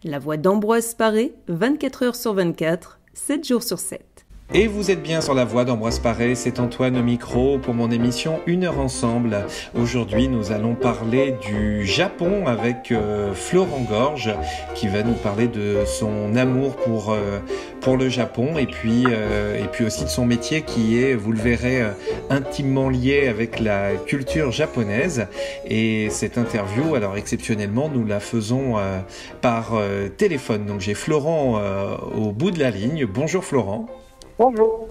La voix d'Ambroise Paré, 24 heures sur 24, 7 jours sur 7. Et vous êtes bien sur la voix d'Ambroise Paré, c'est Antoine au micro pour mon émission Une heure ensemble. Aujourd'hui, nous allons parler du Japon avec Florent Gorge qui va nous parler de son amour pour le Japon et puis aussi de son métier qui est, vous le verrez, intimement lié avec la culture japonaise. Et cette interview, alors exceptionnellement, nous la faisons par téléphone. Donc j'ai Florent au bout de la ligne. Bonjour Florent. Bonjour.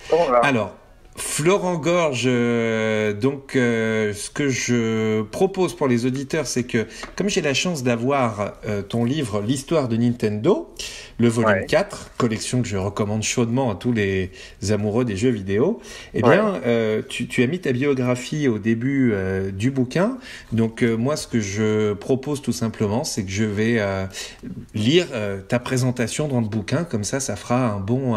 Comment va ? Alors, Florent Gorge, ce que je propose pour les auditeurs, c'est que, comme j'ai la chance d'avoir ton livre « L'histoire de Nintendo », le volume 4, collection que je recommande chaudement à tous les amoureux des jeux vidéo, eh bien, tu as mis ta biographie au début du bouquin. Donc, moi, ce que je propose tout simplement, c'est que je vais lire ta présentation dans le bouquin. Comme ça fera un bon...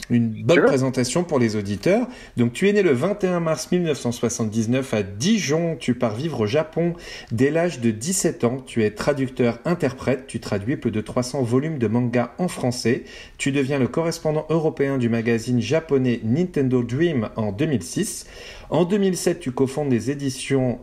une bonne présentation pour les auditeurs. Donc, tu es né le 21 mars 1979 à Dijon. Tu pars vivre au Japon dès l'âge de 17 ans. Tu es traducteur-interprète. Tu traduis plus de 300 volumes de manga en français. Tu deviens le correspondant européen du magazine japonais Nintendo Dream en 2006. En 2007, tu cofondes les éditions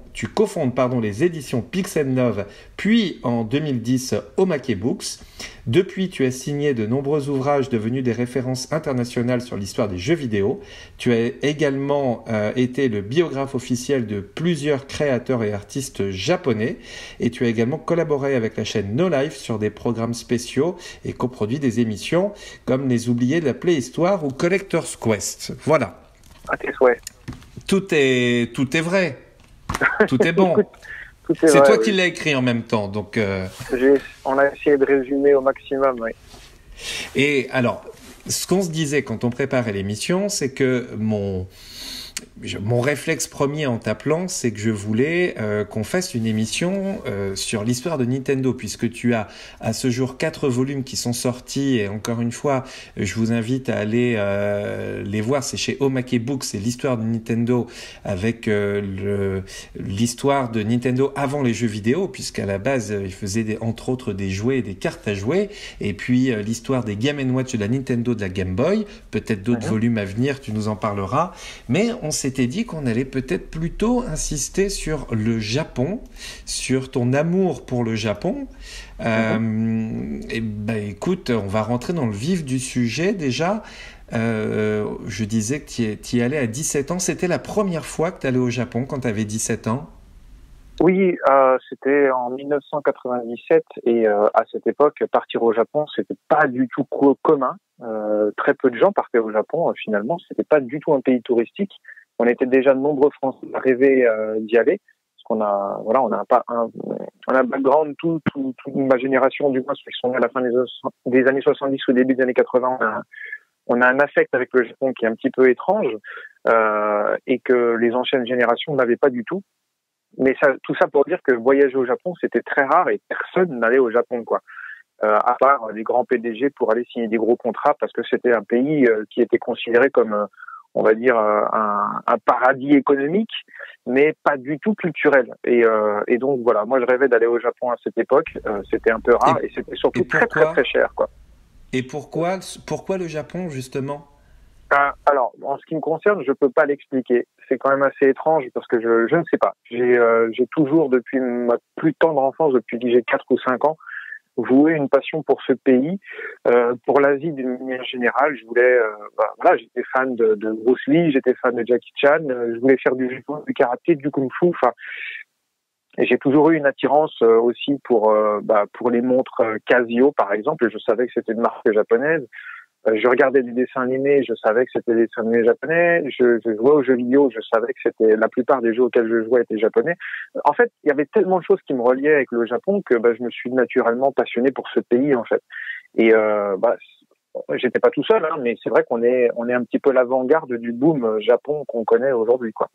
Pixel Love, puis en 2010, Omake Books. Depuis, tu as signé de nombreux ouvrages devenus des références internationales sur l'histoire des jeux vidéo. Tu as également été le biographe officiel de plusieurs créateurs et artistes japonais. Et tu as également collaboré avec la chaîne No Life sur des programmes spéciaux et coproduit des émissions comme Les Oubliés de la Préhistoire ou Collector's Quest. Voilà. À tes souhaits. Tout est vrai. Tout est bon. C'est vrai, toi oui. qui l'as écrit en même temps. Donc, on a essayé de résumer au maximum, oui. Et alors, ce qu'on se disait quand on préparait l'émission, c'est que mon réflexe premier en t'appelant, c'est que je voulais qu'on fasse une émission sur l'histoire de Nintendo, puisque tu as à ce jour 4 volumes qui sont sortis, et encore une fois, je vous invite à aller les voir, c'est chez Omake Books, c'est l'histoire de Nintendo avec l'histoire de Nintendo avant les jeux vidéo, puisqu'à la base, ils faisaient entre autres des jouets et des cartes à jouer, et puis l'histoire des Game & Watch de la Nintendo, de la Game Boy, peut-être d'autres volumes à venir, tu nous en parleras, mais on s'était dit qu'on allait peut-être plutôt insister sur le Japon, sur ton amour pour le Japon. Et écoute, on va rentrer dans le vif du sujet déjà. Je disais que tu y allais à 17 ans. C'était la première fois que tu allais au Japon quand tu avais 17 ans? Oui, c'était en 1997 et à cette époque, partir au Japon, c'était pas du tout commun. Très peu de gens partaient au Japon. Finalement, c'était pas du tout un pays touristique. On était déjà de nombreux Français à rêver d'y aller, parce qu'on a, on a un background, toute ma génération, du moins ceux qui sont nés à la fin des années 70 ou début des années 80, on a un affect avec le Japon qui est un petit peu étrange et que les anciennes générations n'avaient pas du tout. Mais tout ça pour dire que voyager au Japon, c'était très rare et personne n'allait au Japon, quoi. À part les grands PDG pour aller signer des gros contrats, parce que c'était un pays qui était considéré comme on va dire un paradis économique, mais pas du tout culturel. Et donc voilà, moi je rêvais d'aller au Japon à cette époque. C'était un peu rare et c'était surtout très très cher, quoi. Et pourquoi le Japon justement? Alors, en ce qui me concerne, je peux pas l'expliquer. C'est quand même assez étrange parce que je ne sais pas. J'ai toujours, depuis ma plus tendre enfance, depuis que j'ai 4 ou 5 ans, voué une passion pour ce pays, pour l'Asie d'une manière générale. Je voulais, j'étais fan de Bruce Lee, j'étais fan de Jackie Chan, je voulais faire du judo, du karaté, du kung-fu. Enfin, et j'ai toujours eu une attirance aussi pour les montres Casio, par exemple. Je savais que c'était une marque japonaise. Je regardais des dessins animés, je savais que c'était des dessins animés japonais. Je jouais aux jeux vidéo, je savais que c'était la plupart des jeux auxquels je jouais étaient japonais. En fait, il y avait tellement de choses qui me reliaient avec le Japon que je me suis naturellement passionné pour ce pays, en fait. Et j'étais pas tout seul, hein, mais c'est vrai qu'on est un petit peu l'avant-garde du boom Japon qu'on connaît aujourd'hui, quoi.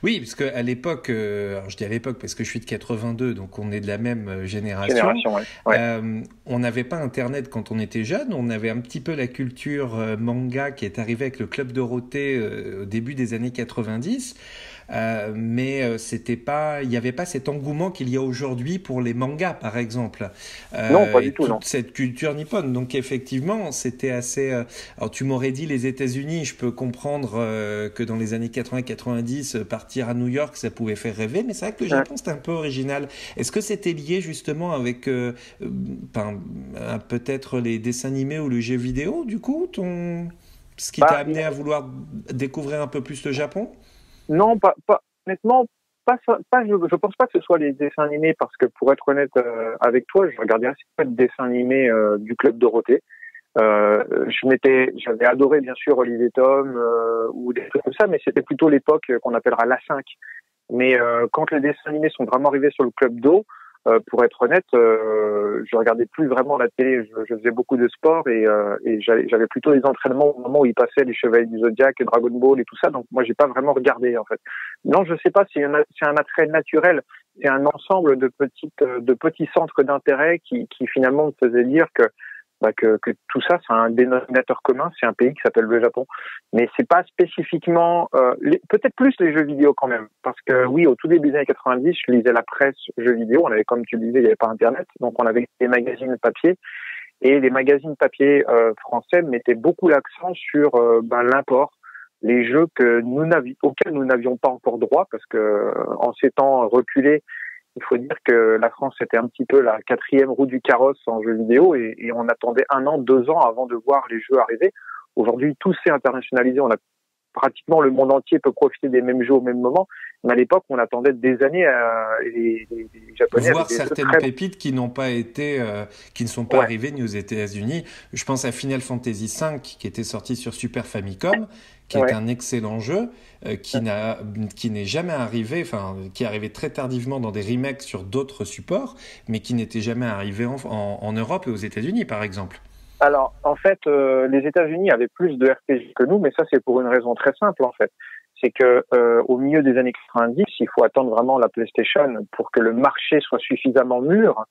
Oui, parce qu'à l'époque, alors je dis à l'époque parce que je suis de 82, donc on est de la même génération. On n'avait pas Internet quand on était jeune, on avait un petit peu la culture manga qui est arrivée avec le Club Dorothée au début des années 90. mais c'était pas, il n'y avait pas cet engouement qu'il y a aujourd'hui pour les mangas, par exemple. Non, pas du tout, toute non. cette culture nippone. Donc effectivement, c'était assez. Alors tu m'aurais dit les États-Unis, je peux comprendre que dans les années 80-90, partir à New York, ça pouvait faire rêver, mais c'est vrai que le Japon, c'était un peu original. Est-ce que c'était lié justement avec peut-être les dessins animés ou le jeu vidéo, du coup, ce qui t'a amené à vouloir découvrir un peu plus le Japon? Non, honnêtement, je pense pas que ce soit les dessins animés, parce que pour être honnête avec toi, je regardais assez peu de dessins animés du Club Dorothée. J'avais adoré bien sûr Olivier Tom ou des trucs comme ça, mais c'était plutôt l'époque qu'on appellera l'A5. Mais quand les dessins animés sont vraiment arrivés sur le Club Do, pour être honnête, je regardais plus vraiment la télé. Je faisais beaucoup de sport et j'avais plutôt des entraînements au moment où ils passaient les Chevaliers du Zodiac, Dragon Ball et tout ça. Donc moi, j'ai pas vraiment regardé en fait. Non, je sais pas. C'est un attrait naturel. C'est un ensemble de petits centres d'intérêt qui finalement me faisaient dire que tout ça, c'est un dénominateur commun, c'est un pays qui s'appelle le Japon. Mais c'est pas spécifiquement, peut-être plus les jeux vidéo quand même. Parce que oui, au tout début des années 90, je lisais la presse jeux vidéo. On avait, comme tu le disais, il n'y avait pas Internet. Donc on avait des magazines papier. Et les magazines papier français mettaient beaucoup l'accent sur l'import, les jeux auxquels nous n'avions pas encore droit, parce que en ces temps reculés, il faut dire que la France était un petit peu la quatrième roue du carrosse en jeux vidéo et on attendait 1 an, 2 ans avant de voir les jeux arriver. Aujourd'hui, tout s'est internationalisé. On a pratiquement le monde entier peut profiter des mêmes jeux au même moment. Mais à l'époque, on attendait des années les Japonais. Voir certaines pépites qui n'ont pas été, qui ne sont pas arrivées ni aux États-Unis. Je pense à Final Fantasy V qui était sorti sur Super Famicom, qui est un excellent jeu, qui n'est jamais arrivé, enfin, qui est arrivé très tardivement dans des remakes sur d'autres supports, mais qui n'était jamais arrivé en Europe et aux États-Unis, par exemple. Alors, en fait, les États-Unis avaient plus de RPG que nous, mais ça, c'est pour une raison très simple, en fait. C'est que au milieu des années 90, il faut attendre vraiment la PlayStation pour que le marché soit suffisamment mûr.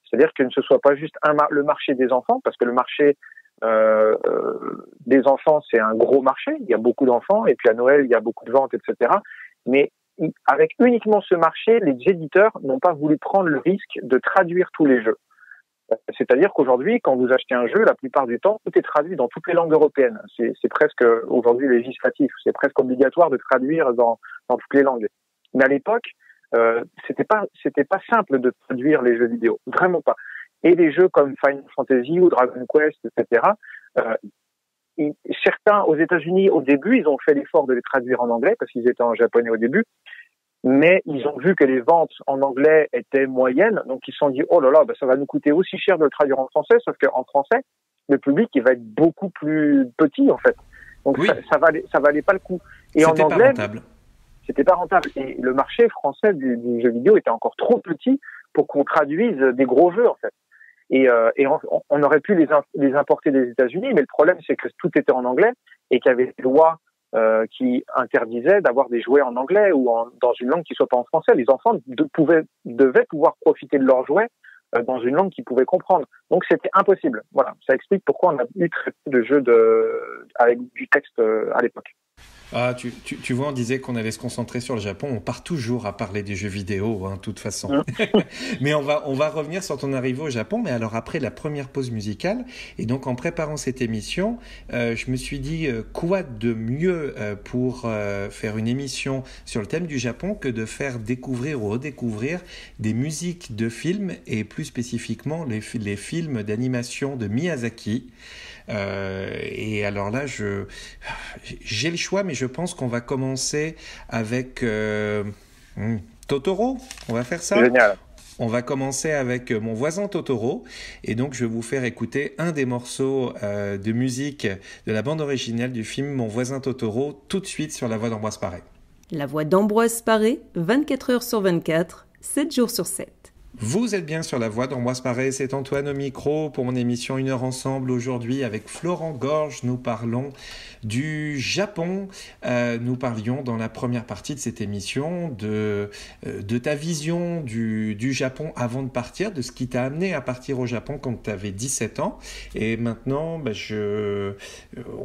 C'est-à-dire que ce soit pas juste le marché des enfants, parce que le marché des enfants, c'est un gros marché. Il y a beaucoup d'enfants, et puis à Noël, il y a beaucoup de ventes, etc. Mais avec uniquement ce marché, les éditeurs n'ont pas voulu prendre le risque de traduire tous les jeux. C'est-à-dire qu'aujourd'hui, quand vous achetez un jeu, la plupart du temps, tout est traduit dans toutes les langues européennes. C'est presque, aujourd'hui, législatif. C'est presque obligatoire de traduire dans toutes les langues. Mais à l'époque, c'était pas simple de traduire les jeux vidéo. Vraiment pas. Et les jeux comme Final Fantasy ou Dragon Quest, etc., certains, aux États-Unis, au début, ils ont fait l'effort de les traduire en anglais parce qu'ils étaient en japonais au début. Mais ils ont vu que les ventes en anglais étaient moyennes, donc ils se sont dit oh là là, ça va nous coûter aussi cher de le traduire en français, sauf qu'en français, le public il va être beaucoup plus petit en fait. Donc oui. ça valait pas le coup. Et en anglais, c'était pas rentable. Et le marché français du jeu vidéo était encore trop petit pour qu'on traduise des gros jeux en fait. Et on aurait pu les importer des États-Unis, mais le problème c'est que tout était en anglais et qu'il y avait des lois qui interdisait d'avoir des jouets en anglais ou dans une langue qui soit pas en français. Les enfants devaient pouvoir profiter de leurs jouets dans une langue qu'ils pouvaient comprendre. Donc c'était impossible. Voilà, ça explique pourquoi on a eu très peu de jeux avec du texte à l'époque. Ah, tu vois, on disait qu'on allait se concentrer sur le Japon. On part toujours à parler des jeux vidéo, de toute façon. Mais on va revenir sur ton arrivée au Japon. Mais alors après la première pause musicale, et donc en préparant cette émission, je me suis dit quoi de mieux pour faire une émission sur le thème du Japon que de faire découvrir ou redécouvrir des musiques de films et plus spécifiquement les films d'animation de Miyazaki. Et alors là, j'ai le choix, mais je pense qu'on va commencer avec Totoro. On va faire ça. Génial. On va commencer avec Mon voisin Totoro. Et donc, je vais vous faire écouter un des morceaux de musique de la bande originale du film Mon voisin Totoro, tout de suite sur la voix d'Ambroise Paré. La voix d'Ambroise Paré, 24 heures sur 24, 7 jours sur 7. Vous êtes bien sur la voie d'Ambroise Paré, c'est Antoine au micro pour mon émission 1 heure ensemble. Aujourd'hui avec Florent Gorge, nous parlons du Japon. Nous parlions dans la première partie de cette émission de ta vision du Japon avant de partir, de ce qui t'a amené à partir au Japon quand tu avais 17 ans. Et maintenant,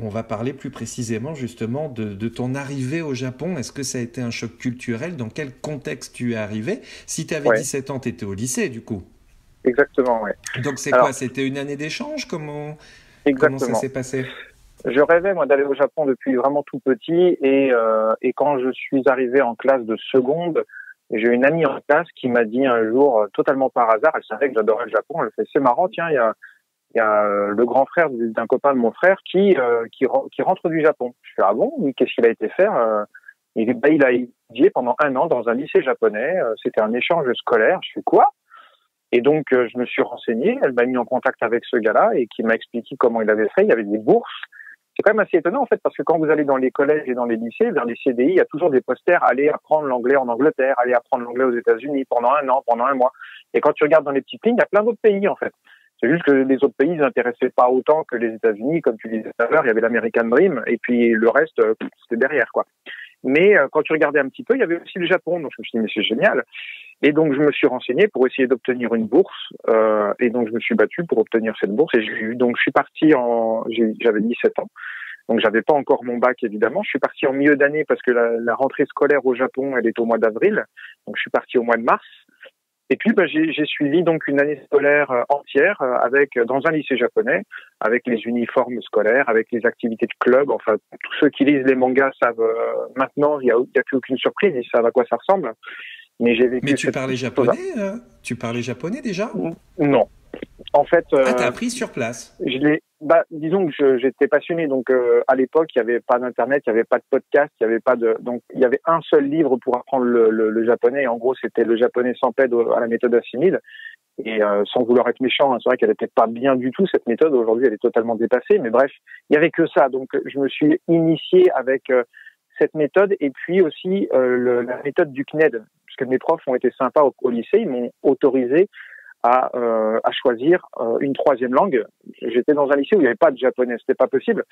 on va parler plus précisément justement de ton arrivée au Japon. Est-ce que ça a été un choc culturel? Dans quel contexte tu es arrivé? Si tu avais 17 ans, tu étais au lycée, du coup. Exactement, ouais. Donc c'est quoi? C'était une année d'échange? Comment ça s'est passé? Je rêvais, moi, d'aller au Japon depuis vraiment tout petit et quand je suis arrivé en classe de seconde, j'ai une amie en classe qui m'a dit un jour, totalement par hasard, elle savait que j'adorais le Japon, elle fait, c'est marrant, tiens, il y a le grand frère d'un copain de mon frère qui rentre du Japon. Je fais, ah bon? Oui, qu'est-ce qu'il a été faire? Il a étudié pendant 1 an dans un lycée japonais, c'était un échange scolaire. Je fais quoi? Et donc, je me suis renseigné, elle m'a mis en contact avec ce gars-là et qui m'a expliqué comment il avait fait. Il y avait des bourses. C'est quand même assez étonnant, en fait, parce que quand vous allez dans les collèges et dans les lycées, vers les CDI, il y a toujours des posters, allez apprendre l'anglais en Angleterre, allez apprendre l'anglais aux États-Unis pendant 1 an, pendant 1 mois. Et quand tu regardes dans les petites lignes, il y a plein d'autres pays, en fait. C'est juste que les autres pays n'intéressaient pas autant que les États-Unis, comme tu disais tout à l'heure, il y avait l'American Dream, et puis le reste, c'était derrière, quoi. Mais quand tu regardais un petit peu, il y avait aussi le Japon, donc je me suis dit, mais c'est génial. Et donc je me suis renseigné pour essayer d'obtenir une bourse, et donc je me suis battu pour obtenir cette bourse, et donc je suis parti j'avais 17 ans, donc j'avais pas encore mon bac évidemment, je suis parti en milieu d'année parce que la rentrée scolaire au Japon, elle est au mois d'avril, donc je suis parti au mois de mars. Et puis j'ai suivi donc une année scolaire entière dans un lycée japonais, avec les uniformes scolaires, avec les activités de club. Enfin, tous ceux qui lisent les mangas savent maintenant, il y a plus aucune surprise, ils savent à quoi ça ressemble. Mais j'ai vécu. Mais tu parlais japonais? Tu parlais japonais déjà? Non. En fait. T'as appris sur place? Disons que j'étais passionné. Donc à l'époque, il y avait pas d'internet, il y avait pas de podcast, donc il y avait un seul livre pour apprendre le japonais. Et en gros, c'était le japonais sans pède à la méthode Assimile. Et sans vouloir être méchant, hein, c'est vrai qu'elle était pas bien du tout cette méthode. Aujourd'hui, elle est totalement dépassée. Mais bref, il y avait que ça. Donc je me suis initié avec cette méthode et puis aussi la méthode du CNED, puisque mes profs ont été sympas au lycée, ils m'ont autorisé à choisir une 3e langue. J'étais dans un lycée où il n'y avait pas de japonais, c'était pas possible.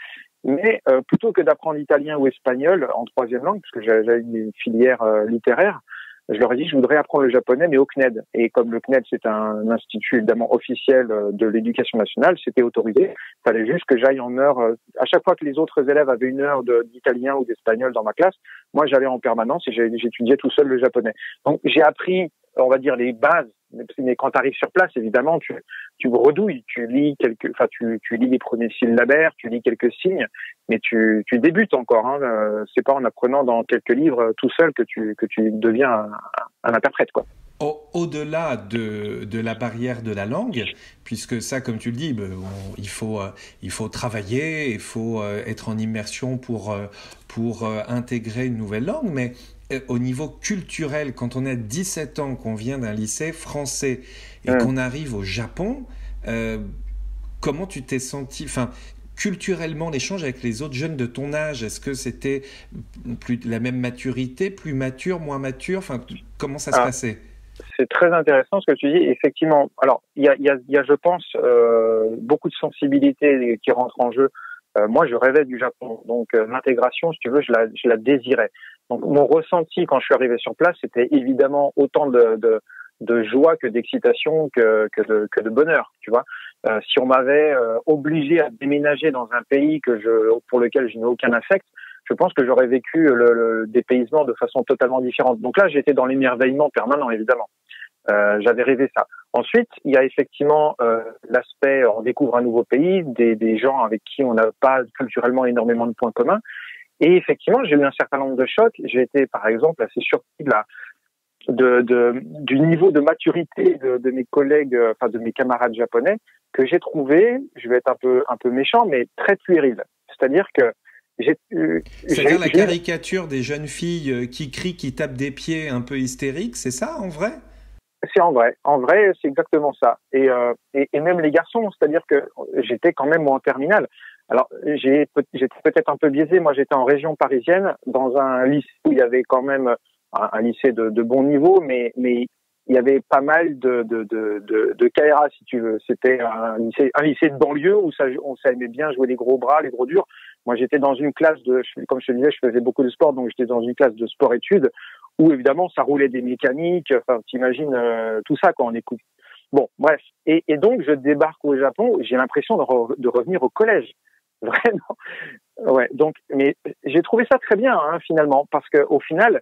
Mais plutôt que d'apprendre l'italien ou espagnol en 3e langue, parce que j'avais une filière littéraire, je leur ai dit je voudrais apprendre le japonais mais au CNED. Et comme le CNED c'est un institut évidemment officiel de l'éducation nationale, c'était autorisé. Il fallait juste que j'aille en heure. À chaque fois que les autres élèves avaient 1 heure d'italien ou d'espagnol dans ma classe, moi j'allais en permanence et j'étudiais tout seul le japonais. Donc j'ai appris, on va dire, les bases. Mais quand tu arrives sur place, évidemment, tu bredouilles, tu lis les premiers syllabaires, tu lis quelques signes, mais tu débutes encore. Hein. C'est pas en apprenant dans quelques livres tout seul que tu deviens un interprète, quoi. Au-delà de la barrière de la langue, puisque ça, comme tu le dis, il faut travailler, il faut être en immersion pour intégrer une nouvelle langue, mais au niveau culturel, quand on a 17 ans, qu'on vient d'un lycée français et qu'on arrive au Japon, comment tu t'es senti, culturellement, l'échange avec les autres jeunes de ton âge, est-ce que c'était plus la même maturité, plus mature, moins mature, comment ça se passait? C'est très intéressant ce que tu dis. Effectivement, alors il y a, je pense, beaucoup de sensibilité qui rentrent en jeu. Moi, je rêvais du Japon, donc l'intégration, si tu veux, je la désirais. Donc mon ressenti quand je suis arrivé sur place, c'était évidemment autant de joie que d'excitation que de bonheur, tu vois. Si on m'avait obligé à déménager dans un pays pour lequel je n'ai aucun affect, je pense que j'aurais vécu le dépaysement de façon totalement différente. Donc là, j'étais dans l'émerveillement permanent, évidemment. J'avais rêvé ça. Ensuite, il y a effectivement l'aspect, on découvre un nouveau pays, des gens avec qui on n'a pas culturellement énormément de points communs. Et effectivement, j'ai eu un certain nombre de chocs. J'ai été, par exemple, assez surpris du niveau de maturité de mes collègues, de mes camarades japonais, que j'ai trouvé, je vais être un peu méchant, mais très puéril. C'est-à-dire que c'est-à-dire la caricature des jeunes filles qui crient, qui tapent des pieds un peu hystériques, c'est ça en vrai? C'est en vrai. En vrai, c'est exactement ça. Et même les garçons, c'est-à-dire que j'étais quand même moi en terminale. Alors j'étais peut-être un peu biaisé. Moi, j'étais en région parisienne, dans un lycée où il y avait quand même un lycée de bon niveau, mais il y avait pas mal de Kaira, si tu veux. C'était un lycée de banlieue où on s'aimait bien jouer les gros bras, les gros durs. Moi, j'étais dans une classe comme je te disais, je faisais beaucoup de sport, donc j'étais dans une classe de sport-études où évidemment ça roulait des mécaniques. Enfin, t'imagines tout ça quand on écoute. Bon, bref. Et donc je débarque au Japon, j'ai l'impression de revenir au collège. Vraiment. Ouais. Donc, mais j'ai trouvé ça très bien finalement, parce que au final,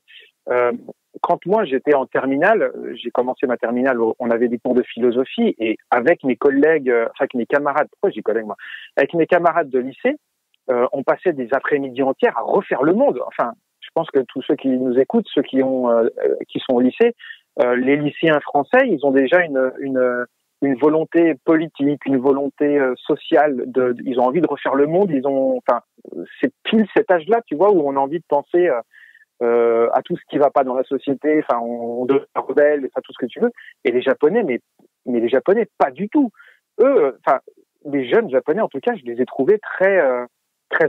quand moi j'étais en terminale, j'ai commencé ma terminale, on avait des cours de philosophie et avec mes collègues, avec mes camarades, pourquoi j'ai collègues moi, avec mes camarades de lycée, on passait des après-midi entières à refaire le monde. Enfin, je pense que tous ceux qui nous écoutent, ceux qui sont au lycée, les lycéens français, ils ont déjà une volonté politique, une volonté sociale. Ils ont envie de refaire le monde. Enfin, c'est pile cet âge-là, tu vois, où on a envie de penser à tout ce qui va pas dans la société. Enfin, on devient rebelle, enfin tout ce que tu veux. Et les Japonais, mais les Japonais, pas du tout. Eux, enfin, les jeunes Japonais, en tout cas, je les ai trouvés très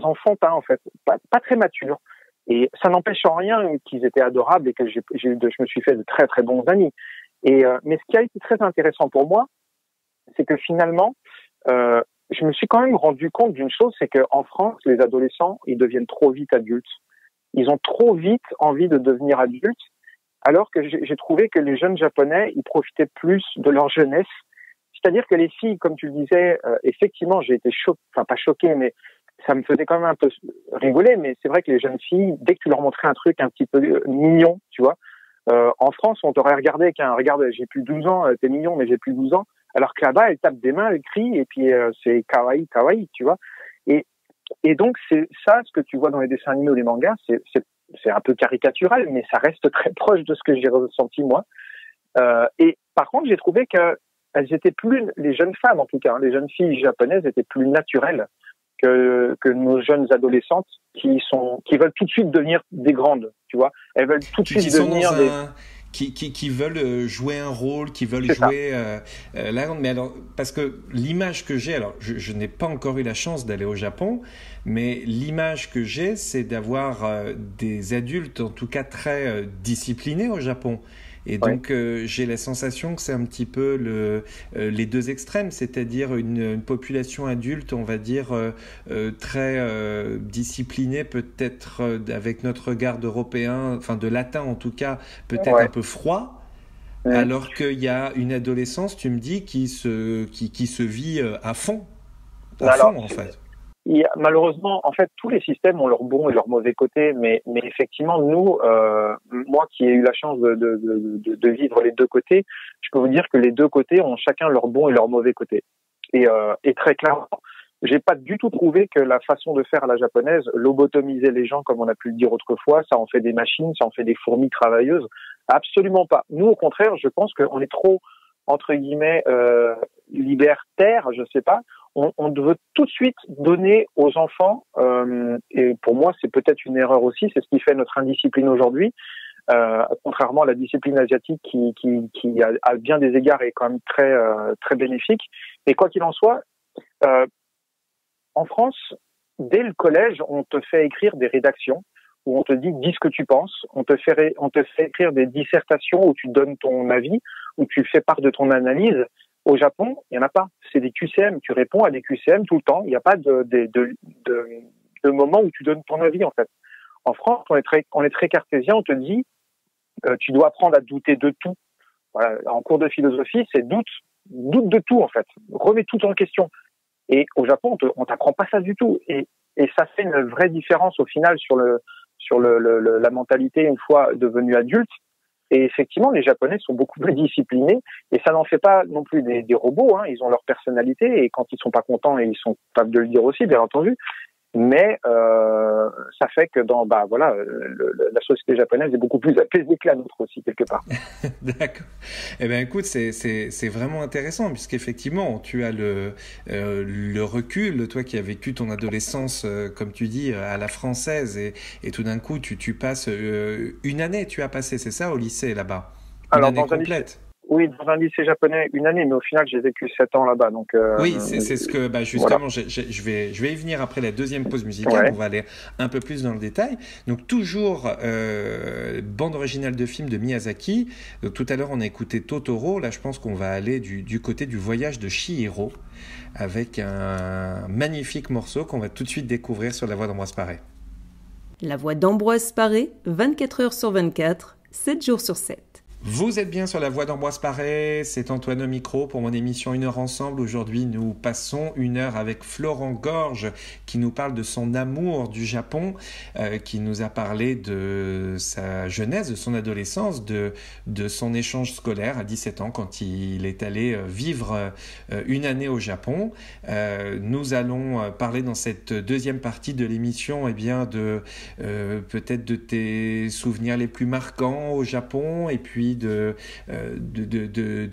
enfantins en fait, pas très matures. Et ça n'empêche en rien qu'ils étaient adorables et que je me suis fait de très très bons amis. Mais ce qui a été très intéressant pour moi, c'est que finalement, je me suis quand même rendu compte d'une chose, c'est qu'en France, les adolescents, ils deviennent trop vite adultes. Ils ont trop vite envie de devenir adultes, alors que j'ai trouvé que les jeunes Japonais, ils profitaient plus de leur jeunesse. C'est-à-dire que les filles, comme tu le disais, effectivement, j'ai été pas choqué, mais ça me faisait quand même un peu rigoler. Mais c'est vrai que les jeunes filles, dès que tu leur montrais un truc un petit peu mignon, tu vois, en France, on t'aurait regardé avec regarde, j'ai plus de 12 ans, t'es mignon, mais j'ai plus de 12 ans. Alors que là-bas, elle tape des mains, elle crie, et puis c'est kawaii, kawaii, tu vois. Et donc, c'est ça, ce que tu vois dans les dessins animés ou les mangas, c'est un peu caricatural, mais ça reste très proche de ce que j'ai ressenti, moi. Et par contre, j'ai trouvé qu'elles étaient les jeunes femmes, en tout cas, les jeunes filles japonaises étaient plus naturelles que nos jeunes adolescentes qui veulent tout de suite devenir des grandes, tu vois. Elles veulent tout de suite devenir qui veulent jouer un rôle, qui veulent jouer la grande. Mais alors, parce que l'image que j'ai, alors je n'ai pas encore eu la chance d'aller au Japon, mais l'image que j'ai, c'est d'avoir des adultes, en tout cas très disciplinés au Japon. Et donc, j'ai la sensation que c'est un petit peu les deux extrêmes, c'est-à-dire une population adulte, on va dire, très disciplinée, peut-être avec notre regard d'Européen, enfin de Latin en tout cas, peut-être un peu froid, alors qu'il y a une adolescence, tu me dis, qui se vit à fond en fait. Malheureusement, en fait, tous les systèmes ont leur bon et leur mauvais côté, mais effectivement, nous, moi qui ai eu la chance de vivre les deux côtés, je peux vous dire que les deux côtés ont chacun leur bon et leur mauvais côté. Et très clairement, j'ai pas du tout trouvé que la façon de faire à la japonaise, lobotomiser les gens, comme on a pu le dire autrefois, ça en fait des machines, ça en fait des fourmis travailleuses. Absolument pas. Nous, au contraire, je pense qu'on est trop, entre guillemets, libertaire, je sais pas. On veut tout de suite donner aux enfants, et pour moi c'est peut-être une erreur aussi, c'est ce qui fait notre indiscipline aujourd'hui, contrairement à la discipline asiatique qui à bien des égards est quand même très bénéfique. Et quoi qu'il en soit, en France, dès le collège, on te fait écrire des rédactions où on te dit dis ce que tu penses, on te fait écrire des dissertations où tu donnes ton avis, où tu fais part de ton analyse. Au Japon, il y en a pas. C'est des QCM. Tu réponds à des QCM tout le temps. Il n'y a pas de moment où tu donnes ton avis, en fait. En France, on est très cartésien. On te dit, tu dois apprendre à douter de tout. Voilà. En cours de philosophie, c'est doute de tout, en fait. Remets tout en question. Et au Japon, on t'apprend pas ça du tout. Et ça fait une vraie différence au final sur la mentalité une fois devenu adulte. Et effectivement, les Japonais sont beaucoup plus disciplinés et ça n'en fait pas non plus des robots. Ils ont leur personnalité et quand ils sont pas contents, et ils sont capables de le dire aussi, bien entendu. Mais ça fait que la société japonaise est beaucoup plus apaisée que la nôtre aussi quelque part. D'accord. Eh bien, écoute, c'est vraiment intéressant puisqu'effectivement, tu as le recul, toi qui as vécu ton adolescence, comme tu dis, à la française et tout d'un coup, tu passes une année, tu as passé, c'est ça, au lycée là-bas? Une année complète. Oui, dans un lycée japonais, une année, mais au final, j'ai vécu 7 ans là-bas. Donc, oui, c'est ce que, justement, voilà. je vais y venir après la deuxième pause musicale. Ouais. On va aller un peu plus dans le détail. Donc, toujours bande originale de film de Miyazaki. Donc, tout à l'heure, on a écouté Totoro. Là, je pense qu'on va aller du côté du voyage de Chihiro avec un magnifique morceau qu'on va tout de suite découvrir sur la voix d'Ambroise Paré. La voix d'Ambroise Paré, 24 heures sur 24, 7 jours sur 7. Vous êtes bien sur la voix d'Ambroise Paré, c'est Antoine au micro pour mon émission 1 heure ensemble. Aujourd'hui, nous passons 1 heure avec Florent Gorge qui nous parle de son amour du Japon, qui nous a parlé de sa jeunesse, de son adolescence, de son échange scolaire à 17 ans quand il est allé vivre une année au Japon. Nous allons parler dans cette deuxième partie de l'émission de peut-être de tes souvenirs les plus marquants au Japon et puis de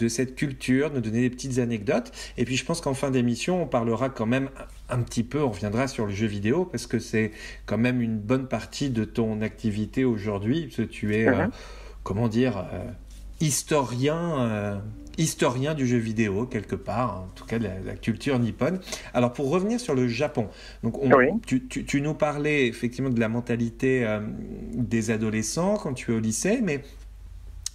cette culture, nous donner des petites anecdotes. Et puis je pense qu'en fin d'émission, on parlera quand même un petit peu, on reviendra sur le jeu vidéo, parce que c'est quand même une bonne partie de ton activité aujourd'hui, parce que tu es, historien du jeu vidéo, quelque part, en tout cas de la culture nippone. Alors pour revenir sur le Japon, donc Oui. tu nous parlais effectivement de la mentalité des adolescents quand tu es au lycée, mais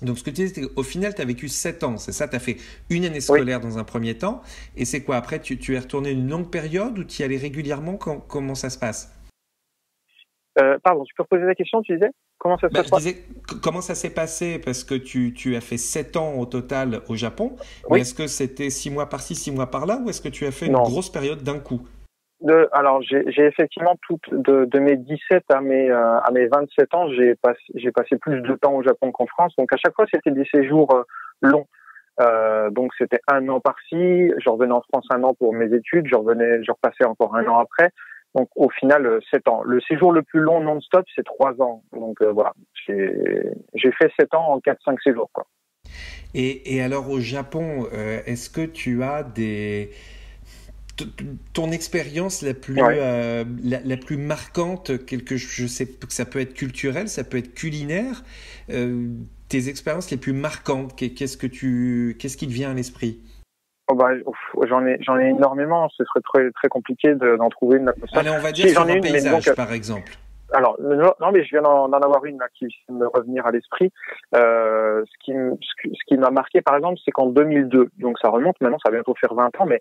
donc, ce que tu disais, c'est qu'au final, tu as vécu 7 ans, c'est ça? Tu as fait une année scolaire dans un premier temps. Et c'est quoi? Après, tu es retourné une longue période ou tu y allais régulièrement? Comment ça se passe? Pardon, tu peux reposer la question, tu disais? Comment ça se passe? Je disais, comment ça s'est passé? Parce que tu as fait 7 ans au total au Japon. Mais Oui. est-ce que c'était 6 mois par-ci, 6 mois par-là? Ou est-ce que tu as fait une Non. grosse période d'un coup? Alors, j'ai effectivement de mes 17 à mes 27 ans, j'ai passé plus de temps au Japon qu'en France. Donc, à chaque fois, c'était des séjours longs. Donc, c'était 1 an par-ci. Je revenais en France 1 an pour mes études. Je repassais encore 1 an après. Donc, au final, 7 ans. Le séjour le plus long non-stop, c'est 3 ans. Donc, voilà. J'ai fait 7 ans en 4-5 séjours, quoi. Et alors, au Japon, est-ce que tu as ton expérience la plus la plus marquante, je sais que ça peut être culturel, ça peut être culinaire, tes expériences les plus marquantes, qu'est-ce qui te vient à l'esprit? J'en ai énormément. Ce serait très très compliqué d'en trouver une. Allez, on va dire sur un paysage, par exemple. Alors non, mais je viens d'en avoir une là qui vient de me revenir à l'esprit. Ce qui m'a marqué, par exemple, c'est qu'en 2002, donc ça remonte maintenant, ça va bientôt faire 20 ans, mais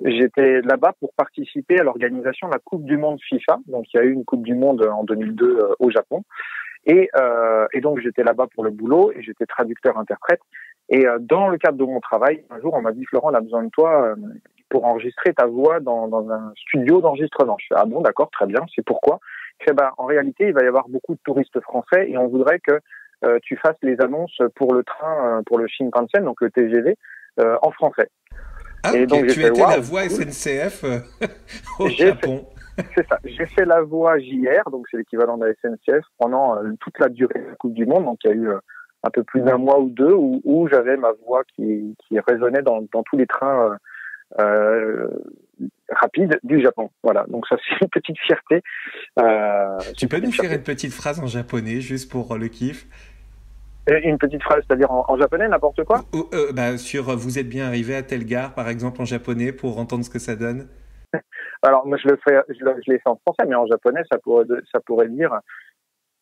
j'étais là-bas pour participer à l'organisation de la Coupe du Monde FIFA. Donc il y a eu une Coupe du Monde en 2002 au Japon. Et donc j'étais là-bas pour le boulot et j'étais traducteur-interprète. Et dans le cadre de mon travail, un jour on m'a dit: Florent, on a besoin de toi pour enregistrer ta voix dans un studio d'enregistrement. Je fais: ah bon, d'accord, très bien, c'est pourquoi? Je fais: en réalité, il va y avoir beaucoup de touristes français et on voudrait que tu fasses les annonces pour le train, pour le Shinkansen, donc le TGV, en français. Ah, et donc, tu étais la voix SNCF au Japon. C'est ça. J'ai fait la voix JR, donc c'est l'équivalent de la SNCF, pendant toute la durée de la Coupe du Monde. Donc il y a eu un peu plus d'1 mois ou 2 où j'avais ma voix qui résonnait dans tous les trains rapides du Japon. Voilà. Donc ça, c'est une petite fierté. Tu peux nous faire une petite phrase en japonais, juste pour le kiff? Une petite phrase, c'est-à-dire en japonais, n'importe quoi? Sur vous êtes bien arrivé à telle gare, par exemple, en japonais, pour entendre ce que ça donne. Alors, moi, je l'ai fait en français, mais en japonais, ça pourrait dire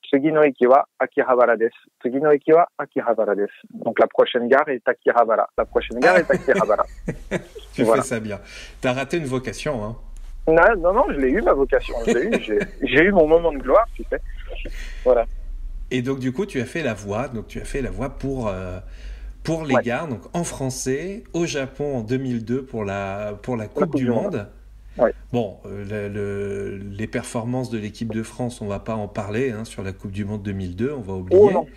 Tsugi no iki wa Akihabara desu. Tsugi no iki wa Akihabara desu. Donc, la prochaine gare est Akihabara. La prochaine gare est Akihabara. Tu fais ça bien. T'as raté une vocation, hein? Non, je l'ai eu, ma vocation. J'ai eu mon moment de gloire, tu sais. Voilà. Et donc, du coup, tu as fait la voix. Donc, tu as fait la voix pour les gares, donc en français, au Japon en 2002 pour la Coupe du Monde. Ouais. Bon, les performances de l'équipe de France, on va pas en parler sur la Coupe du Monde 2002, on va oublier. Oh non.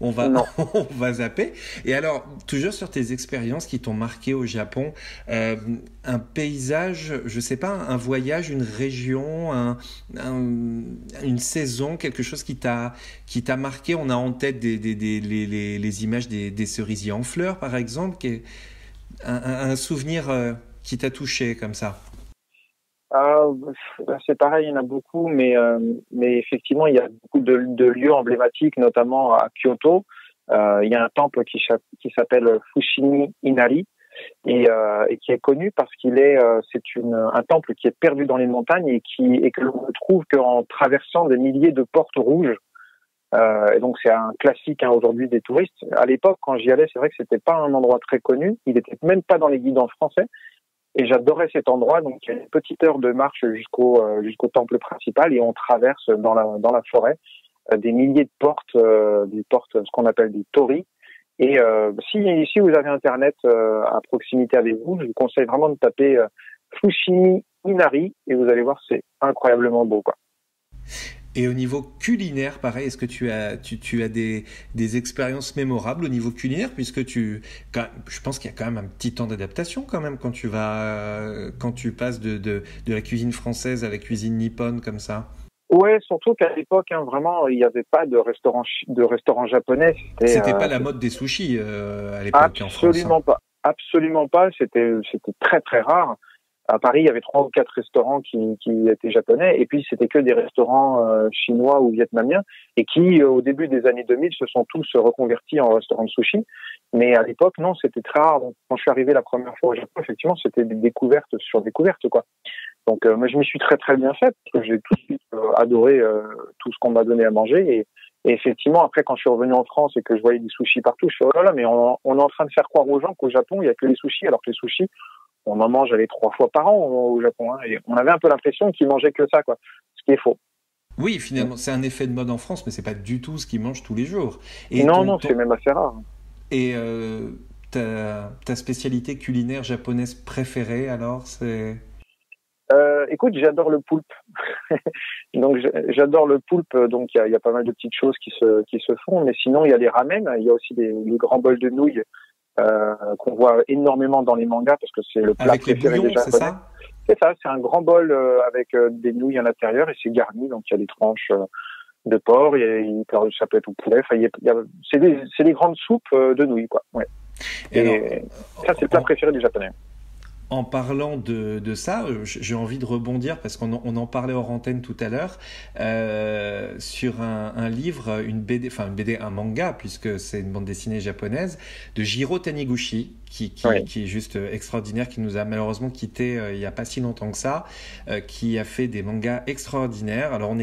On va zapper. Et alors, toujours sur tes expériences qui t'ont marqué au Japon, un paysage, je sais pas, un voyage, une région, une saison, quelque chose qui t'a marqué. On a en tête les images des cerisiers en fleurs, par exemple, qui est un souvenir qui t'a touché comme ça. C'est pareil, il y en a beaucoup, mais effectivement, il y a beaucoup de lieux emblématiques, notamment à Kyoto. Il y a un temple qui s'appelle Fushimi Inari et qui est connu parce c'est un temple qui est perdu dans les montagnes et que l'on ne trouve qu'en traversant des milliers de portes rouges. Et donc c'est un classique aujourd'hui des touristes. À l'époque, quand j'y allais, c'est vrai que c'était pas un endroit très connu. Il était même pas dans les guides en français. Et j'adorais cet endroit. Donc il y a une petite heure de marche jusqu'au temple principal et on traverse dans la forêt des milliers de portes, ce qu'on appelle des torii. Et si vous avez Internet à proximité avec vous, je vous conseille vraiment de taper Fushimi Inari et vous allez voir, c'est incroyablement beau, quoi. Et au niveau culinaire, pareil, est-ce que tu as des expériences mémorables au niveau culinaire, puisque je pense qu'il y a quand même un petit temps d'adaptation quand même quand tu passes de la cuisine française à la cuisine nippone comme ça. Ouais, surtout qu'à l'époque, vraiment, il n'y avait pas de restaurant japonais. C'était pas la mode des sushis à l'époque en France. Absolument pas, absolument pas. C'était très très rare. À Paris, il y avait 3 ou 4 restaurants qui étaient japonais, et puis c'était que des restaurants chinois ou vietnamiens, et qui, au début des années 2000, se sont tous reconvertis en restaurants de sushi. Mais à l'époque, non, c'était très rare. Donc, quand je suis arrivé la première fois au Japon, effectivement, c'était des découvertes sur découvertes, quoi. Donc, moi, je m'y suis très très bien fait, parce que j'ai tout de suite adoré tout ce qu'on m'a donné à manger. Et effectivement, après, quand je suis revenu en France et que je voyais des sushis partout, je suis oh là là, mais on est en train de faire croire aux gens qu'au Japon, il y a que les sushis, alors que les sushis, on en mange 3 fois par an au Japon, hein, et on avait un peu l'impression qu'ils mangeaient que ça, quoi. Ce qui est faux. Oui, finalement, c'est un effet de mode en France, mais c'est pas du tout ce qu'ils mangent tous les jours. Et non, c'est même assez rare. Et ta spécialité culinaire japonaise préférée, alors, c'est... Écoute, j'adore le poulpe. Donc j'adore le poulpe. Donc il y a pas mal de petites choses qui se font, mais sinon il y a les ramen. Il y a aussi les grands bols de nouilles qu'on voit énormément dans les mangas parce que c'est le plat préféré des Japonais. C'est ça ? C'est ça. C'est un grand bol avec des nouilles à l'intérieur et c'est garni. Donc il y a des tranches de porc. Ça peut être au poulet. Enfin, c'est des grandes soupes de nouilles, quoi. Ouais. Et alors, ça c'est le plat préféré des Japonais. En parlant de ça, j'ai envie de rebondir parce qu'on en parlait hors antenne tout à l'heure sur un livre, une BD, un manga puisque c'est une bande dessinée japonaise de Jiro Taniguchi qui est juste extraordinaire, qui nous a malheureusement quitté il y a pas si longtemps que ça, qui a fait des mangas extraordinaires. Alors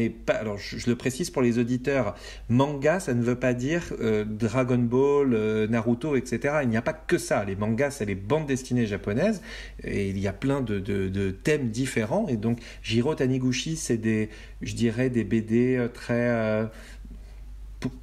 je le précise pour les auditeurs, manga ça ne veut pas dire Dragon Ball, Naruto, etc. Il n'y a pas que ça. Les mangas c'est les bandes dessinées japonaises. Et il y a plein de thèmes différents. Et donc, Jiro Taniguchi, c'est je dirais, des BD très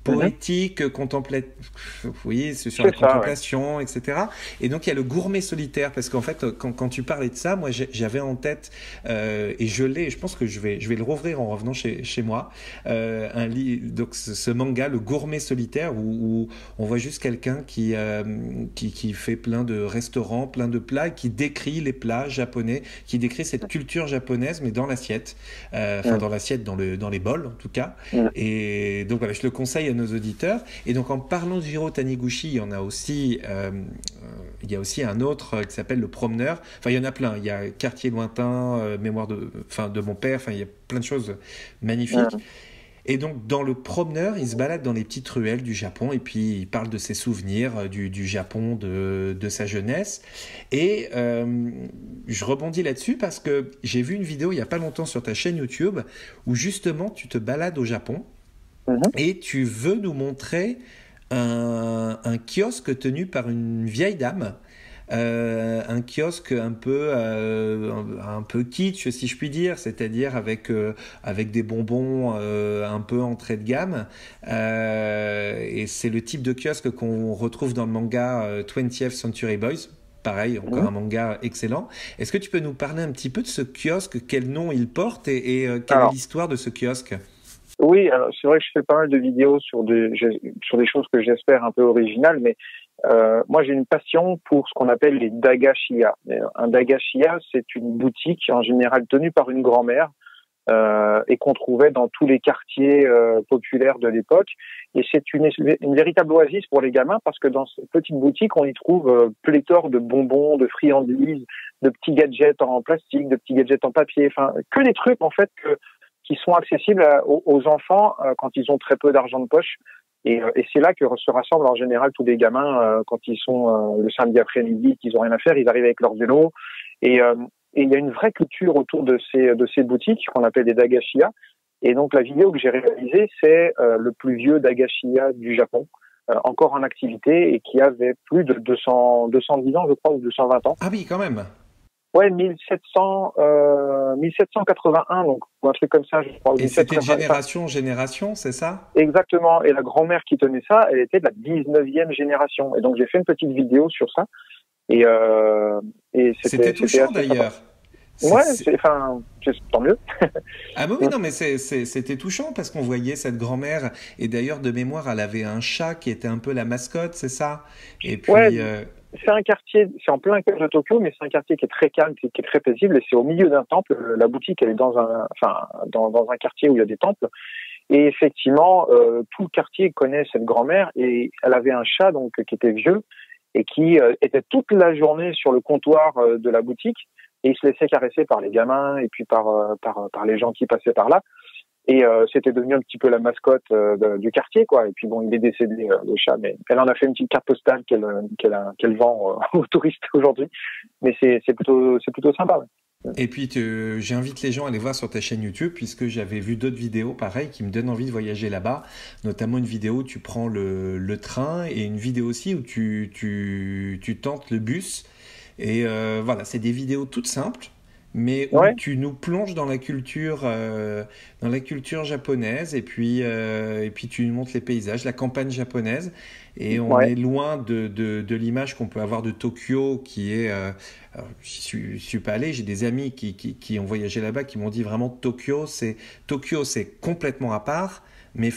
poétiques, contemplatifs, oui, c'est sur la contemplation, ouais. Etc. Et donc, il y a le gourmet solitaire, parce qu'en fait, quand tu parlais de ça, moi, j'avais en tête, et je pense que je vais le rouvrir en revenant chez moi, donc ce manga, le gourmet solitaire, où on voit juste quelqu'un qui fait plein de restaurants, plein de plats, qui décrit les plats japonais, qui décrit cette culture japonaise, mais dans l'assiette, dans l'assiette, dans les bols, en tout cas. Et donc, voilà, je le conseille à nos auditeurs. Et donc, en parlant de Jiro Taniguchi, il y en a aussi, il y a aussi un autre qui s'appelle Le Promeneur. Enfin, il y en a plein. Il y a Quartier lointain, Mémoire de mon père. Enfin, il y a plein de choses magnifiques. Et donc, dans Le Promeneur, il se balade dans les petites ruelles du Japon et puis il parle de ses souvenirs du Japon, de sa jeunesse. Et je rebondis là-dessus parce que j'ai vu une vidéo il n'y a pas longtemps sur ta chaîne YouTube où justement tu te balades au Japon et tu veux nous montrer un kiosque tenu par une vieille dame. Un kiosque un peu kitsch si je puis dire, c'est-à-dire avec des bonbons un peu entrée de gamme, et c'est le type de kiosque qu'on retrouve dans le manga 20th Century Boys. Pareil, encore un manga excellent. Est-ce que tu peux nous parler un petit peu de ce kiosque, quel nom il porte et quelle est l'histoire de ce kiosque? Oui, alors c'est vrai que je fais pas mal de vidéos sur des choses que j'espère un peu originales, mais moi j'ai une passion pour ce qu'on appelle les dagashiya. Un dagashiya, c'est une boutique en général tenue par une grand-mère et qu'on trouvait dans tous les quartiers populaires de l'époque. Et c'est une véritable oasis pour les gamins parce que dans cette petite boutique, on y trouve pléthore de bonbons, de friandises, de petits gadgets en plastique, de petits gadgets en papier, enfin que des trucs en fait qui sont accessibles aux enfants quand ils ont très peu d'argent de poche. Et c'est là que se rassemblent en général tous les gamins quand ils sont le samedi après-midi, qu'ils ont rien à faire, ils arrivent avec leur vélo. Et il y a une vraie culture autour de ces boutiques qu'on appelle des dagashiya. Et donc la vidéo que j'ai réalisée, c'est le plus vieux dagashiya du Japon, encore en activité et qui avait plus de 210 ans, je crois, ou 220 ans. Ah oui, quand même. Ouais, 1781, donc ou un truc comme ça, je crois. Et c'était de génération en génération, c'est ça? Exactement. Et la grand-mère qui tenait ça, elle était de la 19e génération. Et donc j'ai fait une petite vidéo sur ça. Et c'était touchant d'ailleurs. Ouais, tant mieux. Ah oui, non, mais c'était touchant parce qu'on voyait cette grand-mère. Et d'ailleurs, de mémoire, elle avait un chat qui était un peu la mascotte, c'est ça? Et puis. Ouais, c'est un quartier, c'est en plein cœur de Tokyo, mais c'est un quartier qui est très calme, qui est très paisible. Et c'est au milieu d'un temple. La boutique, elle est dans un quartier où il y a des temples. Et effectivement, tout le quartier connaît cette grand-mère. Et elle avait un chat donc qui était vieux et qui était toute la journée sur le comptoir de la boutique. Et il se laissait caresser par les gamins et puis par les gens qui passaient par là. Et c'était devenu un petit peu la mascotte du quartier, quoi. Et puis bon, il est décédé, le chat, mais elle en a fait une petite carte postale qu'elle vend aux touristes aujourd'hui. Mais c'est plutôt sympa. Ouais. Et puis j'invite les gens à aller voir sur ta chaîne YouTube, puisque j'avais vu d'autres vidéos pareilles qui me donnent envie de voyager là-bas, notamment une vidéo où tu prends le train et une vidéo aussi où tu tentes le bus. Et voilà, c'est des vidéos toutes simples, mais où tu nous plonges dans la culture japonaise, et puis tu nous montres les paysages, la campagne japonaise, et on est loin de l'image qu'on peut avoir de Tokyo, qui est, je suis pas allé, j'ai des amis qui ont voyagé là-bas, qui m'ont dit vraiment Tokyo, c'est complètement à part, mais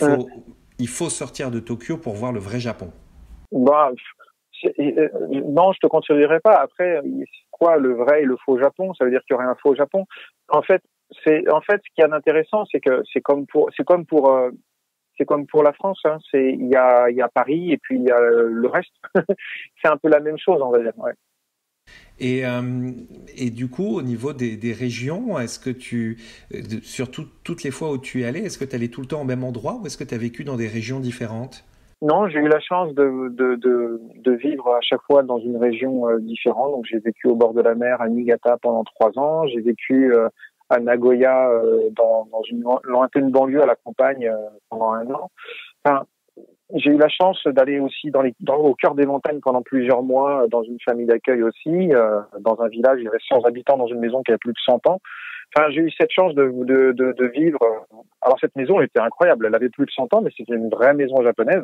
il faut sortir de Tokyo pour voir le vrai Japon. Bah, non, je te contredirai pas. Après, c'est quoi le vrai et le faux Japon? Ça veut dire qu'il y aurait un faux Japon. En fait, ce qu'il y a d'intéressant, c'est que c'est comme pour la France. Hein. Il y a Paris et puis il y a le reste. C'est un peu la même chose, on va dire. Ouais. Et du coup, au niveau des régions, est-ce que surtout toutes les fois où tu es allé, est-ce que tu allais tout le temps au même endroit ou est-ce que tu as vécu dans des régions différentes? Non, j'ai eu la chance de vivre à chaque fois dans une région différente. Donc, j'ai vécu au bord de la mer à Niigata pendant 3 ans. J'ai vécu à Nagoya dans une lointaine banlieue à la campagne pendant 1 an. Enfin, j'ai eu la chance d'aller aussi au cœur des montagnes pendant plusieurs mois dans une famille d'accueil aussi, dans un village. Il y avait 100 habitants dans une maison qui avait plus de 100 ans. Enfin, j'ai eu cette chance de vivre. Alors cette maison était incroyable. Elle avait plus de 100 ans, mais c'était une vraie maison japonaise.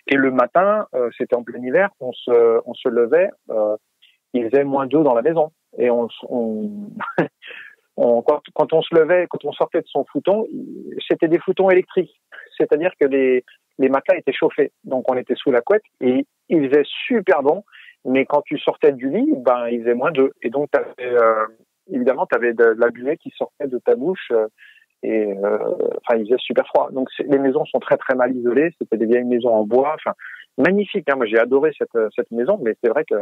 Et le matin, c'était en plein hiver, on se levait. Il faisait -2 dans la maison. Et quand on se levait, quand on sortait de son futon, c'était des futons électriques. C'est-à-dire que les matelas étaient chauffés. Donc on était sous la couette et il faisait super bon. Mais quand tu sortais du lit, il faisait -2. Et donc évidemment, tu avais de la buée qui sortait de ta bouche il faisait super froid. Donc les maisons sont très très mal isolées. C'était des vieilles maisons en bois. Enfin, magnifique. Hein. Moi, j'ai adoré cette maison, mais c'est vrai que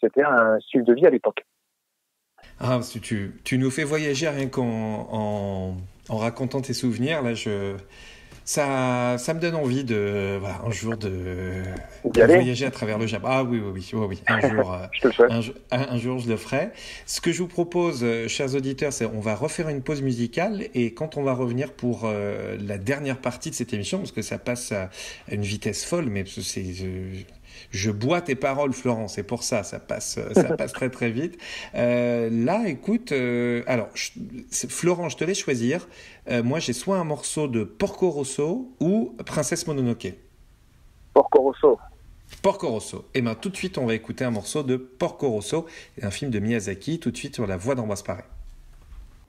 c'était un style de vie à l'époque. Ah, tu nous fais voyager rien qu'en racontant tes souvenirs. Là, ça me donne envie un jour de voyager à travers le Japon. Ah oui. Un jour, je le ferai. Ce que je vous propose, chers auditeurs, c'est on va refaire une pause musicale et quand on va revenir pour la dernière partie de cette émission, parce que ça passe à une vitesse folle, mais je bois tes paroles, Florent, c'est pour ça passe très très vite. Là, écoute, alors, Florent, je te laisse choisir. Moi, j'ai soit un morceau de Porco Rosso ou Princesse Mononoke. Porco Rosso. Porco Rosso. Et bien, tout de suite, on va écouter un morceau de Porco Rosso, un film de Miyazaki, tout de suite sur la voix d'Ambroise Paré.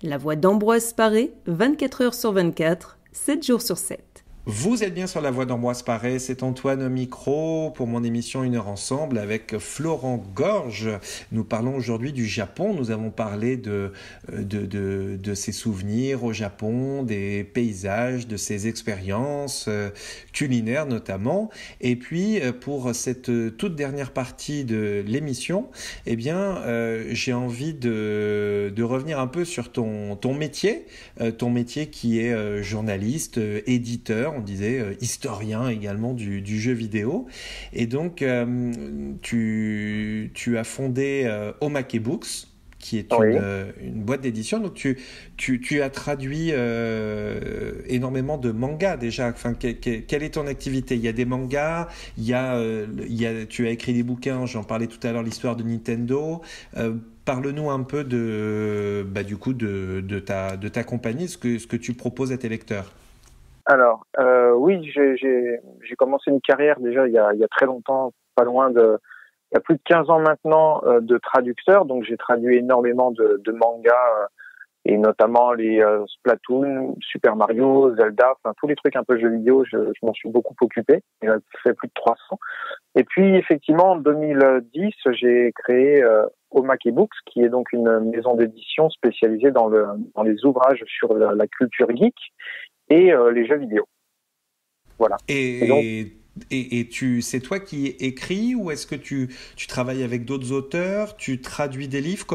La voix d'Ambroise Paré, 24 heures sur 24, 7 jours sur 7. Vous êtes bien sur la voix d'Ambroise Paré, c'est Antoine au micro pour mon émission 1 heure ensemble avec Florent Gorge. Nous parlons aujourd'hui du Japon, nous avons parlé de ses souvenirs au Japon, des paysages, de ses expériences culinaires notamment. Et puis pour cette toute dernière partie de l'émission, j'ai envie de revenir un peu sur ton métier qui est journaliste, éditeur. on disait historien également du jeu vidéo. Et donc, tu as fondé Omake Books, qui est Oui. une boîte d'édition. Donc, tu as traduit énormément de mangas déjà. Enfin, quelle est ton activité? Il y a des mangas, tu as écrit des bouquins, j'en parlais tout à l'heure, l'histoire de Nintendo. Parle-nous un peu du coup de ta compagnie, ce que tu proposes à tes lecteurs. Alors, oui, j'ai commencé une carrière déjà il y a très longtemps, pas loin de, il y a plus de 15 ans maintenant, de traducteur. Donc, j'ai traduit énormément de mangas, et notamment les Splatoon, Super Mario, Zelda, enfin tous les trucs un peu jeux vidéo. Je m'en suis beaucoup occupé. Il a fait plus de 300. Et puis, effectivement, en 2010, j'ai créé Omake Books, qui est donc une maison d'édition spécialisée dans les ouvrages sur la culture geek et les jeux vidéo. Voilà. Et donc, C'est toi qui écris ou est-ce que tu travailles avec d'autres auteurs? Tu traduis des livres?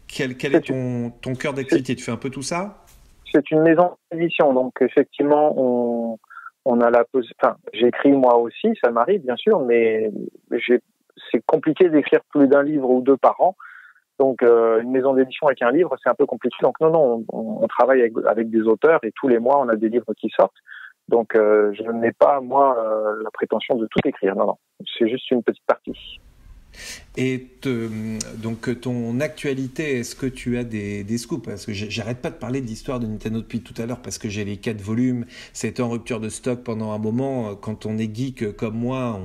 Quel est ton cœur d'activité? Tu fais un peu tout ça? c'est une maison d'édition, donc effectivement, on a enfin, j'écris moi aussi, ça m'arrive bien sûr, mais c'est compliqué d'écrire plus d'un livre ou deux par an. Donc, une maison d'édition avec un livre, c'est un peu compliqué. Donc, non, on travaille avec des auteurs et tous les mois, on a des livres qui sortent. Donc, je n'ai pas, moi, la prétention de tout écrire. Non. C'est juste une petite partie. Et donc ton actualité, est-ce que tu as des scoops? Parce que j'arrête pas de parler de l'histoire de Nintendo depuis tout à l'heure parce que j'ai les 4 volumes. C'était en rupture de stock pendant un moment. Quand on est geek comme moi,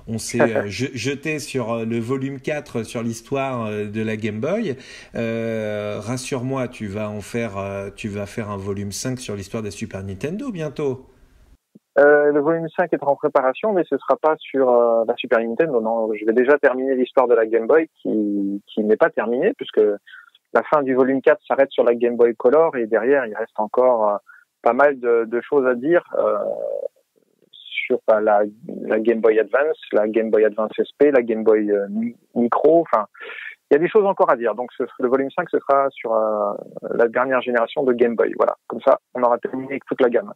on s'est jeté sur le volume 4 sur l'histoire de la Game Boy. Rassure-moi, tu vas faire un volume 5 sur l'histoire de la Super Nintendo bientôt. Le volume 5 est en préparation, mais ce sera pas sur la Super Nintendo. Non, je vais déjà terminer l'histoire de la Game Boy qui n'est pas terminée puisque la fin du volume 4 s'arrête sur la Game Boy Color et derrière il reste encore pas mal de choses à dire sur la Game Boy Advance, la Game Boy Advance SP, la Game Boy Micro. Enfin, il y a des choses encore à dire. Donc le volume 5 ce sera sur la dernière génération de Game Boy. Voilà, comme ça on aura terminé avec toute la gamme.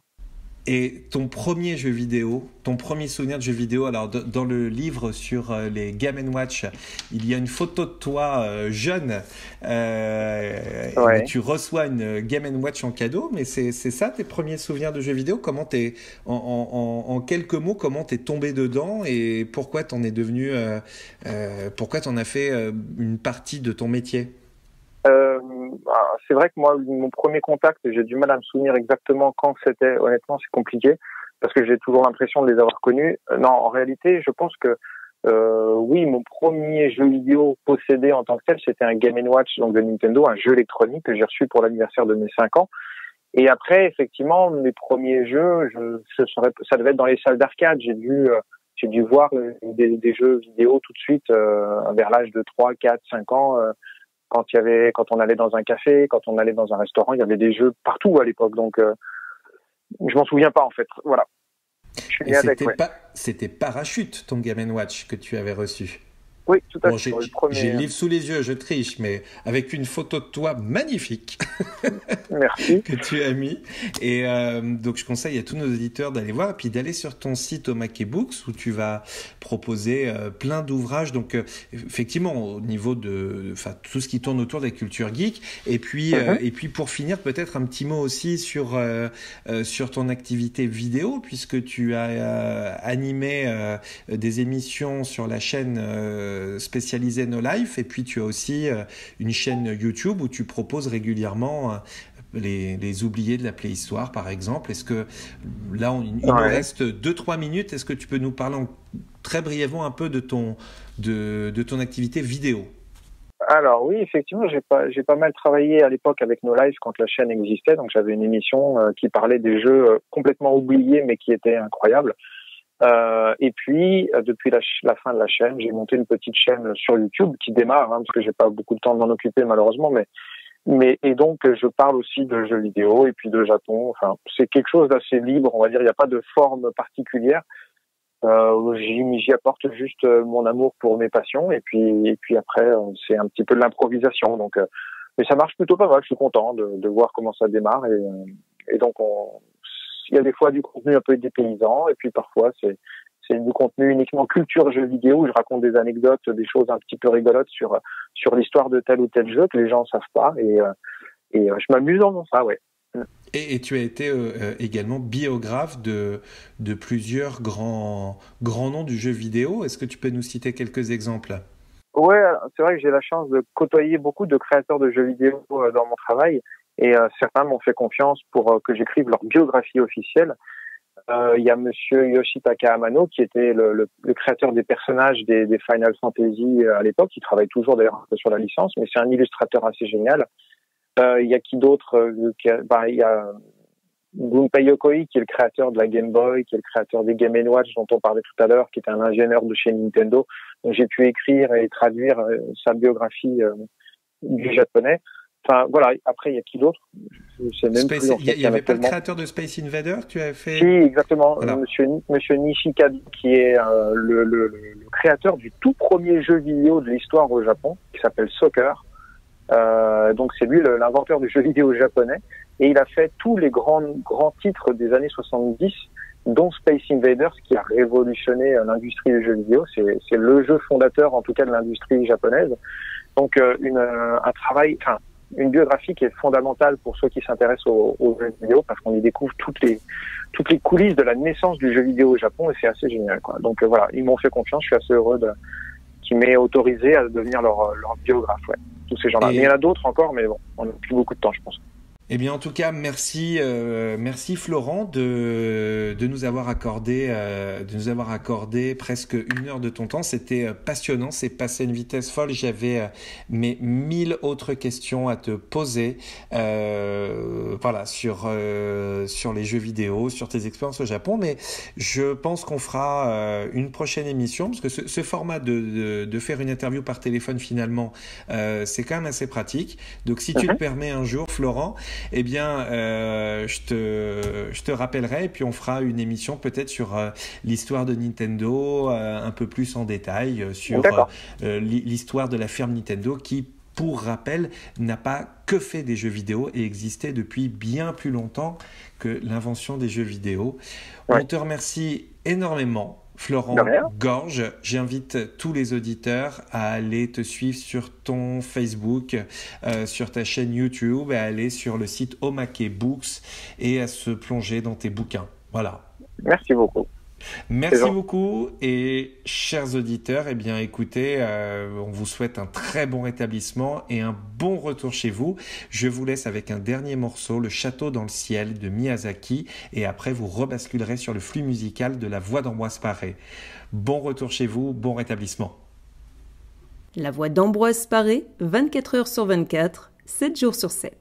Et ton premier jeu vidéo, ton premier souvenir de jeu vidéo, alors dans le livre sur les Game & Watch, il y a une photo de toi jeune, où tu reçois une Game & Watch en cadeau, mais c'est ça tes premiers souvenirs de jeux vidéo? Comment en quelques mots, comment t'es tombé dedans et pourquoi t'en es devenu, pourquoi t'en as fait une partie de ton métier? C'est vrai que moi, mon premier contact, j'ai du mal à me souvenir exactement quand c'était. Honnêtement, c'est compliqué parce que j'ai toujours l'impression de les avoir connus. Non, en réalité, je pense que oui, mon premier jeu vidéo possédé en tant que tel, c'était un Game & Watch donc de Nintendo, un jeu électronique que j'ai reçu pour l'anniversaire de mes 5 ans. Et après, effectivement, mes premiers jeux, ça devait être dans les salles d'arcade. J'ai dû voir des jeux vidéo tout de suite vers l'âge de 3, 4, 5 ans. Quand on allait dans un café, quand on allait dans un restaurant, il y avait des jeux partout à l'époque. Donc, je m'en souviens pas en fait. Voilà. Je suis Et né avec. c'était Parachute, ton Game & Watch que tu avais reçu. Oui, tout à fait. J'ai le livre sous les yeux, je triche, mais avec une photo de toi magnifique. Merci. Que tu as mis. Et donc, je conseille à tous nos auditeurs d'aller voir et puis d'aller sur ton site Omake Books où tu vas proposer plein d'ouvrages. Donc, effectivement, au niveau de tout ce qui tourne autour de la culture geek. Et puis, pour finir, peut-être un petit mot aussi sur ton activité vidéo, puisque tu as animé des émissions sur la chaîne spécialisée No Life, et puis tu as aussi une chaîne YouTube où tu proposes régulièrement les oubliés de la Playhistoire, par exemple. Est-ce que là, il nous reste 2-3 minutes, est-ce que tu peux nous parler très brièvement un peu de ton activité vidéo? Alors oui, effectivement, j'ai pas mal travaillé à l'époque avec No Life quand la chaîne existait. Donc j'avais une émission qui parlait des jeux complètement oubliés mais qui étaient incroyables. Et puis, depuis la fin de la chaîne, j'ai monté une petite chaîne sur YouTube qui démarre, parce que j'ai pas beaucoup de temps de m'en occuper malheureusement, et donc je parle aussi de jeux vidéo et puis de Japon. Enfin, c'est quelque chose d'assez libre, on va dire. Il n'y a pas de forme particulière. J'y apporte juste mon amour pour mes passions et puis après c'est un petit peu de l'improvisation. Donc, mais ça marche plutôt pas mal. Je suis content de voir comment ça démarre et donc il y a des fois du contenu un peu dépaysant, et puis parfois c'est du contenu uniquement culture jeux vidéo, où je raconte des anecdotes, des choses un petit peu rigolotes sur l'histoire de tel ou tel jeu que les gens savent pas, et je m'amuse dans ça, ouais. Et tu as été également biographe de plusieurs grands noms du jeu vidéo. Est-ce que tu peux nous citer quelques exemples? Ouais, c'est vrai que j'ai la chance de côtoyer beaucoup de créateurs de jeux vidéo dans mon travail, et certains m'ont fait confiance pour que j'écrive leur biographie officielle. Il y a monsieur Yoshitaka Amano, qui était le créateur des personnages des Final Fantasy à l'époque, qui travaille toujours d'ailleurs un peu sur la licence, mais c'est un illustrateur assez génial. Il y a qui d'autre? Il y a Gunpei Yokoi, qui est le créateur de la Game Boy, qui est le créateur des Game & Watch dont on parlait tout à l'heure, qui est un ingénieur de chez Nintendo. Donc j'ai pu écrire et traduire sa biographie du japonais. Enfin voilà, après il y a qui d'autre? Je sais même plus. Il y avait pas le créateur de Space Invader, tu as fait? Si, exactement. Voilà. Monsieur Nishikabi, qui est le créateur du tout premier jeu vidéo de l'histoire au Japon, qui s'appelle Soccer. Donc c'est lui l'inventeur du jeu vidéo japonais, et il a fait tous les grands titres des années 70, dont Space Invaders, qui a révolutionné l'industrie du jeu vidéo. C'est le jeu fondateur en tout cas de l'industrie japonaise. Donc un travail, enfin une biographie qui est fondamentale pour ceux qui s'intéressent au jeu vidéo, parce qu'on y découvre toutes les coulisses de la naissance du jeu vidéo au Japon, et c'est assez génial, quoi. Donc voilà, ils m'ont fait confiance, je suis assez heureux qu'ils m'aient autorisé à devenir leur biographe, ouais. Tous ces gens-là. Mais il y en a d'autres encore, mais bon, on n'a plus beaucoup de temps, je pense. Eh bien, en tout cas, merci Florent de nous avoir accordé presque 1 heure de ton temps. C'était passionnant, c'est passé à une vitesse folle. J'avais mes 1000 autres questions à te poser, voilà, sur les jeux vidéo, sur tes expériences au Japon. Mais je pense qu'on fera une prochaine émission, parce que ce format de faire une interview par téléphone finalement, c'est quand même assez pratique. Donc, si tu le permets un jour, Florent, eh bien, je te rappellerai, et puis on fera une émission peut-être sur l'histoire de Nintendo, un peu plus en détail, sur l'histoire de la firme Nintendo qui, pour rappel, n'a pas que fait des jeux vidéo et existait depuis bien plus longtemps que l'invention des jeux vidéo. Ouais. On te remercie énormément, Florent Gorge. J'invite tous les auditeurs à aller te suivre sur ton Facebook, sur ta chaîne YouTube, à aller sur le site Omake Books et à se plonger dans tes bouquins. Voilà. Merci beaucoup. Merci beaucoup, et chers auditeurs, eh bien écoutez, on vous souhaite un très bon rétablissement et un bon retour chez vous. Je vous laisse avec un dernier morceau, Le Château dans le ciel de Miyazaki, et après vous rebasculerez sur le flux musical de La Voix d'Ambroise Paré. Bon retour chez vous, bon rétablissement. La Voix d'Ambroise Paré, 24 heures sur 24, 7 jours sur 7.